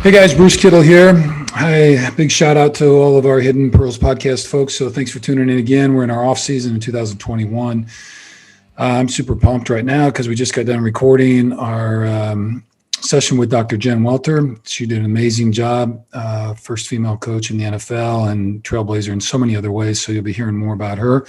Hey guys, Bruce Kittle here. Hi, big shout out to all of our Hidden Pearls podcast folks. So thanks for tuning in again. We're in our off season in 2021. I'm super pumped right now because we just got done recording our session with Dr. Jen Welter. She did an amazing job, first female coach in the NFL and trailblazer in so many other ways. So you'll be hearing more about her,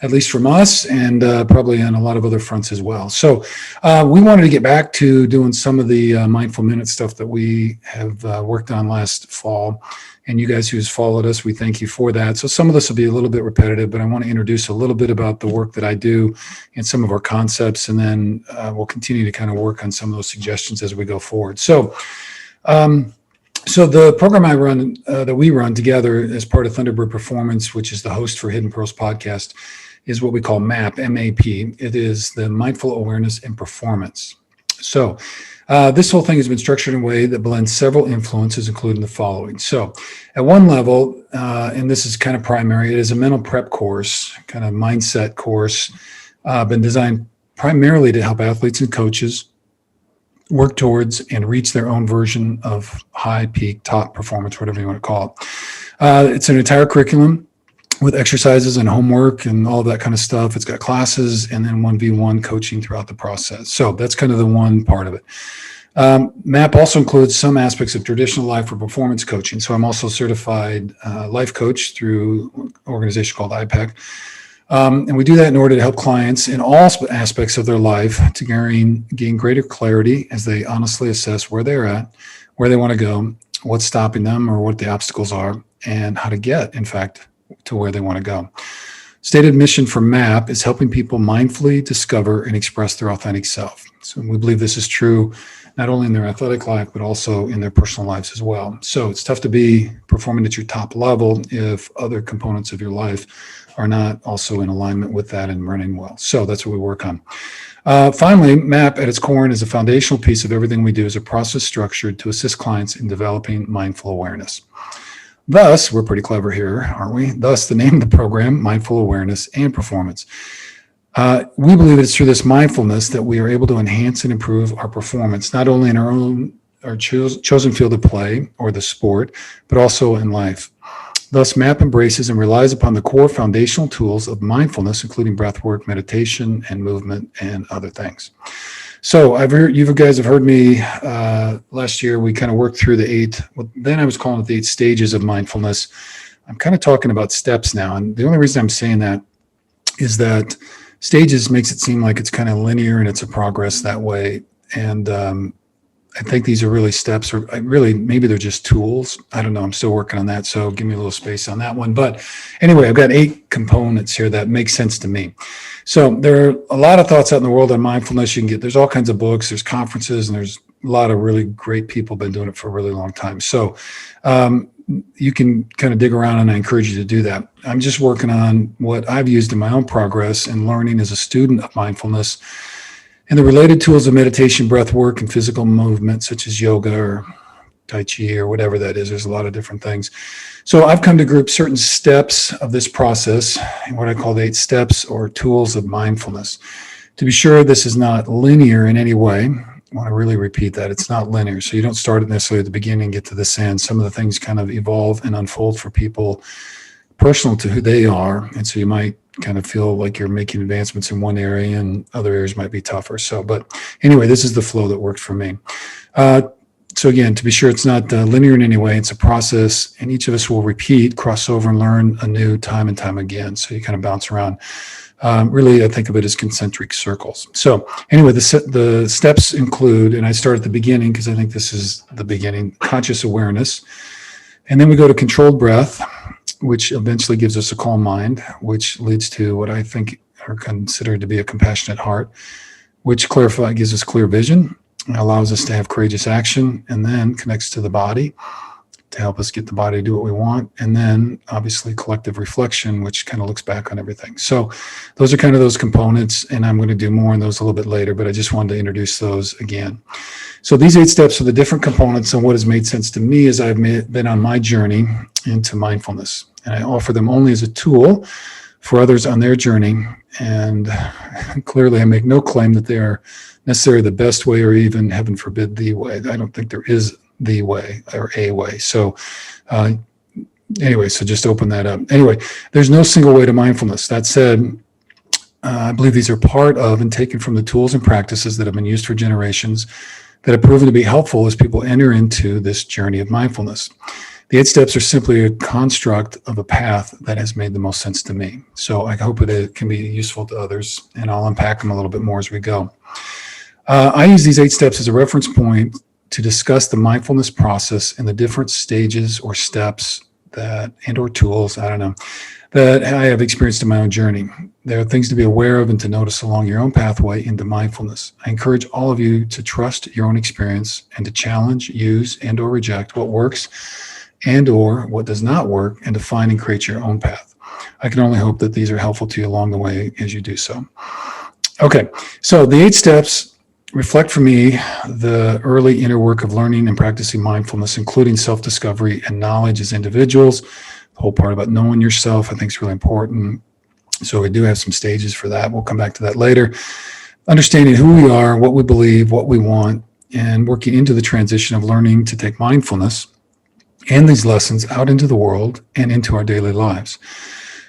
at least from us, and probably on a lot of other fronts as well. So we wanted to get back to doing some of the Mindful Minute stuff that we have worked on last fall. And you guys who's followed us, we thank you for that. So some of this will be a little bit repetitive, but I want to introduce a little bit about the work that I do and some of our concepts, and then we'll continue to kind of work on some of those suggestions as we go forward. So the program I run, that we run together as part of Thunderbird Performance, which is the host for Hidden Pearls podcast, is what we call MAP, M-A-P. It is the Mindful Awareness and Performance. So this whole thing has been structured in a way that blends several influences, including the following. So at one level, and this is kind of primary, it is a mental prep course, kind of mindset course, been designed primarily to help athletes and coaches work towards and reach their own version of high peak top performance, whatever you want to call it. It's an entire curriculum with exercises and homework and all of that kind of stuff. It's got classes and then 1v1 coaching throughout the process. So that's kind of the one part of it. MAP also includes some aspects of traditional life or performance coaching. So I'm also certified life coach through an organization called IPEC. And we do that in order to help clients in all aspects of their life to gain greater clarity as they honestly assess where they're at, where they want to go, what's stopping them or what the obstacles are, and how to get, in fact, to where they want to go. Stated mission for MAP is helping people mindfully discover and express their authentic self. So we believe this is true not only in their athletic life, but also in their personal lives as well. So it's tough to be performing at your top level if other components of your life are not also in alignment with that and running well. So that's what we work on. Finally, MAP at its core is a foundational piece of everything we do is a process structured to assist clients in developing mindful awareness. Thus, we're pretty clever here, aren't we? Thus, the name of the program, Mindful Awareness and Performance. We believe it's through this mindfulness that we are able to enhance and improve our performance, not only in our chosen field of play or the sport, but also in life. Thus, MAP embraces and relies upon the core foundational tools of mindfulness, including breath work, meditation, and movement, and other things. So you guys have heard me last year, we kind of worked through then I was calling it the 8 stages of mindfulness. I'm kind of talking about steps now. And the only reason I'm saying that is that stages makes it seem like it's kind of linear and it's a progress that way. And I think these are really steps, or really maybe they're just tools. I don't know. I'm still working on that. So give me a little space on that one. But anyway, I've got 8 components here that make sense to me. So there are a lot of thoughts out in the world on mindfulness. There's all kinds of books, there's conferences, and there's a lot of really great people been doing it for a really long time. So you can kind of dig around, and I encourage you to do that. I'm just working on what I've used in my own progress and learning as a student of mindfulness and the related tools of meditation, breath work, and physical movement, such as yoga or Tai Chi or whatever that is. There's a lot of different things. So I've come to group certain steps of this process, what I call the 8 steps or tools of mindfulness. To be sure, this is not linear in any way. I want to really repeat that. It's not linear. So you don't start it necessarily at the beginning and get to this end. Some of the things kind of evolve and unfold for people personal to who they are. And so you might kind of feel like you're making advancements in one area and other areas might be tougher. So, but anyway, this is the flow that worked for me. So again, to be sure, it's not linear in any way. It's a process, and each of us will repeat, cross over, and learn anew time and time again. So you kind of bounce around. Really, I think of it as concentric circles. So anyway, the steps include, and I start at the beginning because I think this is the beginning, conscious awareness. And then we go to controlled breath, which eventually gives us a calm mind, which leads to what I think are considered to be a compassionate heart, which gives us clear vision, allows us to have courageous action, and then connects to the body to help us get the body to do what we want. And then obviously collective reflection, which kind of looks back on everything. So those are kind of those components, and I'm going to do more on those a little bit later, but I just wanted to introduce those again. So these 8 steps are the different components, and what has made sense to me as I've been on my journey into mindfulness. And I offer them only as a tool for others on their journey. And clearly I make no claim that they are necessarily the best way or even, heaven forbid, the way. I don't think there is the way or a way. So anyway, so just open that up. Anyway, there's no single way to mindfulness. That said, I believe these are part of and taken from the tools and practices that have been used for generations that have proven to be helpful as people enter into this journey of mindfulness. The 8 steps are simply a construct of a path that has made the most sense to me. So I hope it can be useful to others, and I'll unpack them a little bit more as we go. I use these 8 steps as a reference point to discuss the mindfulness process and the different stages or steps that and/or tools, I don't know, that I have experienced in my own journey. There are things to be aware of and to notice along your own pathway into mindfulness. I encourage all of you to trust your own experience and to challenge, use, and/or reject what works and/or what does not work, and to find and create your own path. I can only hope that these are helpful to you along the way as you do so. Okay, so the 8 steps reflect for me the early inner work of learning and practicing mindfulness, including self-discovery and knowledge as individuals. The whole part about knowing yourself, I think, is really important. So we do have some stages for that. We'll come back to that later. Understanding who we are, what we believe, what we want, and working into the transition of learning to take mindfulness and these lessons out into the world and into our daily lives.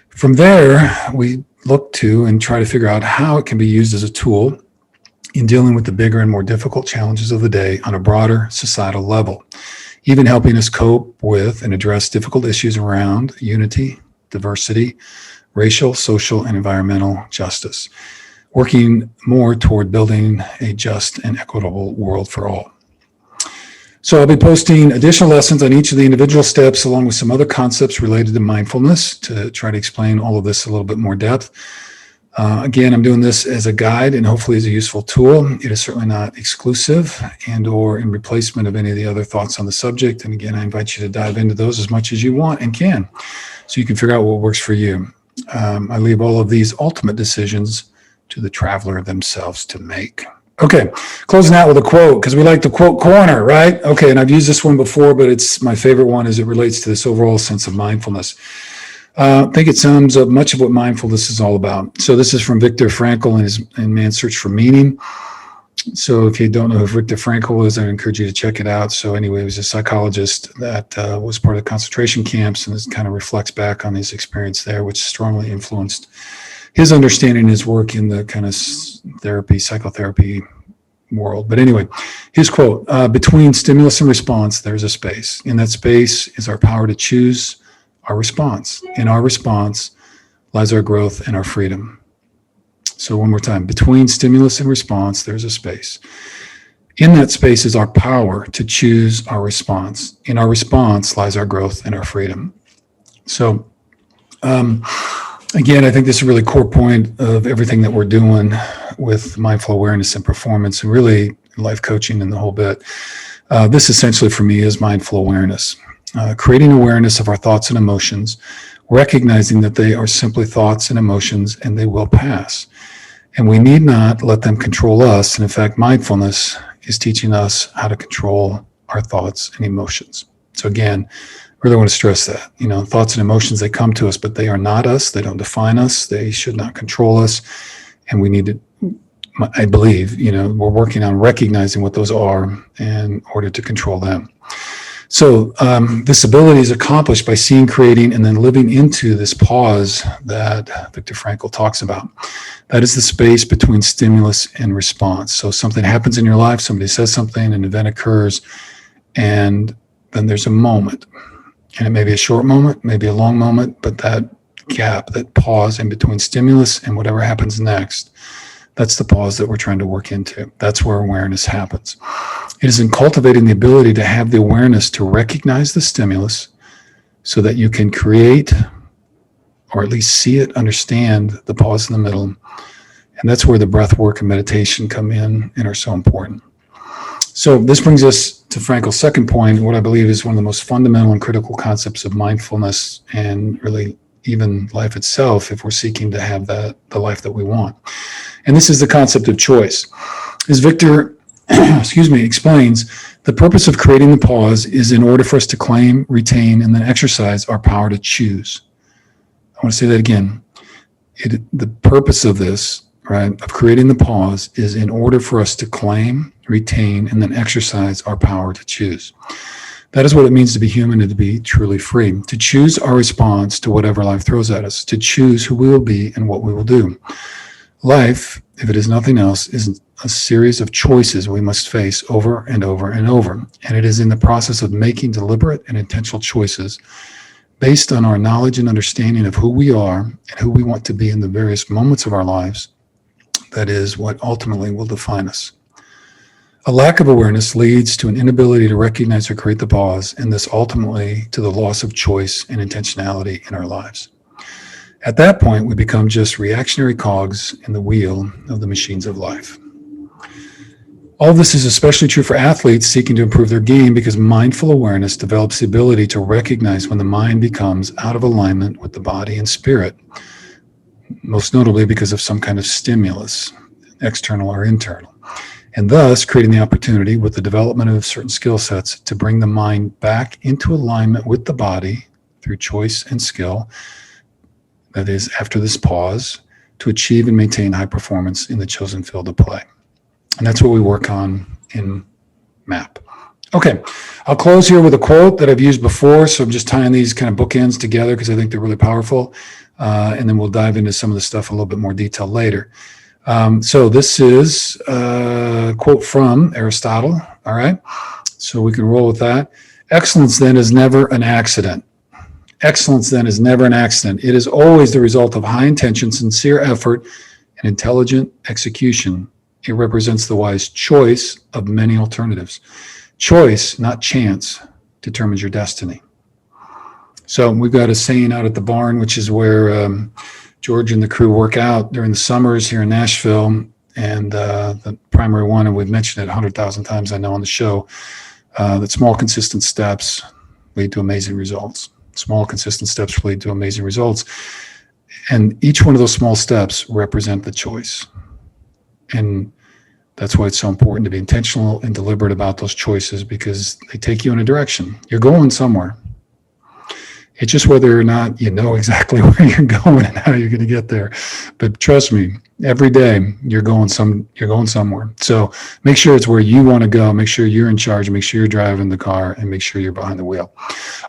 From there, we look to and try to figure out how it can be used as a tool in dealing with the bigger and more difficult challenges of the day on a broader societal level, even helping us cope with and address difficult issues around unity, diversity, racial, social, and environmental justice, working more toward building a just and equitable world for all. So I'll be posting additional lessons on each of the individual steps, along with some other concepts related to mindfulness, to try to explain all of this a little bit more depth. Again, I'm doing this as a guide and hopefully as a useful tool. It is certainly not exclusive and/or in replacement of any of the other thoughts on the subject. And again, I invite you to dive into those as much as you want and can, so you can figure out what works for you. I leave all of these ultimate decisions to the traveler themselves to make. Okay, closing out with a quote, because we like the quote corner, right? Okay, and I've used this one before, but it's my favorite one as it relates to this overall sense of mindfulness. I think it sums up much of what mindfulness is all about. So this is from Viktor Frankl in Man's Search for Meaning. So if you don't know who Viktor Frankl is, I encourage you to check it out. So anyway, he was a psychologist that was part of concentration camps, and this kind of reflects back on his experience there, which strongly influenced his understanding, his work in the kind of psychotherapy world. But anyway, his quote, between stimulus and response, there's a space. In that space is our power to choose our response. In our response lies our growth and our freedom. So one more time, between stimulus and response, there's a space. In that space is our power to choose our response. In our response lies our growth and our freedom. So, again, I think this is a really core point of everything that we're doing with mindful awareness and performance, and really life coaching and the whole bit. This essentially for me is mindful awareness. Creating awareness of our thoughts and emotions, recognizing that they are simply thoughts and emotions and they will pass. And we need not let them control us. And in fact, mindfulness is teaching us how to control our thoughts and emotions. So again, really want to stress that, thoughts and emotions, they come to us, but they are not us. They don't define us. They should not control us. And we need to, I believe, we're working on recognizing what those are in order to control them. So this ability is accomplished by seeing, creating, and then living into this pause that Viktor Frankl talks about. That is the space between stimulus and response. So something happens in your life, somebody says something, an event occurs, and then there's a moment. And it may be a short moment, maybe a long moment, but that gap, that pause in between stimulus and whatever happens next, that's the pause that we're trying to work into. That's where awareness happens. It is in cultivating the ability to have the awareness to recognize the stimulus so that you can create, or at least see it, understand the pause in the middle. And that's where the breath work and meditation come in and are so important. So this brings us to Frankl's second point, what I believe is one of the most fundamental and critical concepts of mindfulness, and really even life itself, if we're seeking to have the life that we want. And this is the concept of choice. As Viktor explains, the purpose of creating the pause is in order for us to claim, retain, and then exercise our power to choose. I want to say that again. The purpose of this, right, of creating the pause is in order for us to claim, retain, and then exercise our power to choose. That is what it means to be human and to be truly free, to choose our response to whatever life throws at us, to choose who we will be and what we will do. Life, if it is nothing else, is a series of choices we must face over and over and over. And it is in the process of making deliberate and intentional choices based on our knowledge and understanding of who we are and who we want to be in the various moments of our lives that is what ultimately will define us. A lack of awareness leads to an inability to recognize or create the pause, and this ultimately to the loss of choice and intentionality in our lives. At that point, we become just reactionary cogs in the wheel of the machines of life. All of this is especially true for athletes seeking to improve their game because mindful awareness develops the ability to recognize when the mind becomes out of alignment with the body and spirit, most notably because of some kind of stimulus, external or internal, and thus creating the opportunity with the development of certain skill sets to bring the mind back into alignment with the body through choice and skill, that is, after this pause, to achieve and maintain high performance in the chosen field of play. And that's what we work on in MAP. Okay, I'll close here with a quote that I've used before, so I'm just tying these kind of bookends together because I think they're really powerful, and then we'll dive into some of the stuff a little bit more detail later. So this is a quote from Aristotle, all right? So we can roll with that. Excellence then is never an accident. Excellence then is never an accident. It is always the result of high intention, sincere effort, and intelligent execution. It represents the wise choice of many alternatives. Choice, not chance, determines your destiny. So we've got a saying out at the barn, which is where George and the crew work out during the summers here in Nashville. And the primary one, and we've mentioned it 100,000 times, I know, on the show, that small, consistent steps lead to amazing results. Small, consistent steps lead to amazing results. And each one of those small steps represent the choice. And that's why it's so important to be intentional and deliberate about those choices, because they take you in a direction. You're going somewhere. It's just whether or not you know exactly where you're going and how you're going to get there. But trust me, every day you're going somewhere. So make sure it's where you want to go. Make sure you're in charge. Make sure you're driving the car, and make sure you're behind the wheel.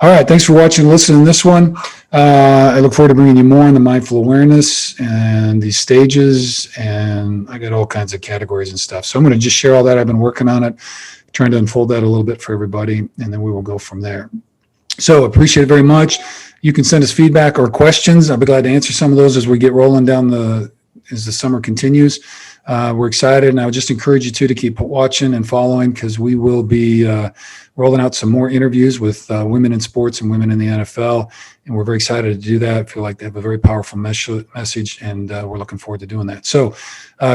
All right. Thanks for watching and listening to this one. I look forward to bringing you more on the mindful awareness and these stages. And I got all kinds of categories and stuff. So I'm going to just share all that. I've been working on it, trying to unfold that a little bit for everybody, and then we will go from there. So appreciate it very much. You can send us feedback or questions. I'll be glad to answer some of those as we get rolling down as the summer continues. We're excited, and I would just encourage you to keep watching and following, because we will be rolling out some more interviews with women in sports and women in the NFL, and we're very excited to do that. I feel like they have a very powerful message, and we're looking forward to doing that. So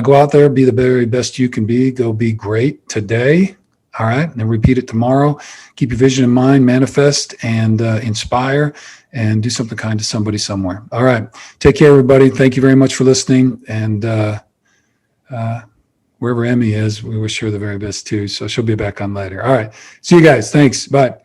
go out there, be the very best you can be. Go be great today. All right. And then repeat it tomorrow. Keep your vision in mind, manifest, and inspire, and do something kind to somebody somewhere. All right. Take care, everybody. Thank you very much for listening. And wherever Emmy is, we wish her the very best too. So she'll be back on later. All right. See you guys. Thanks. Bye.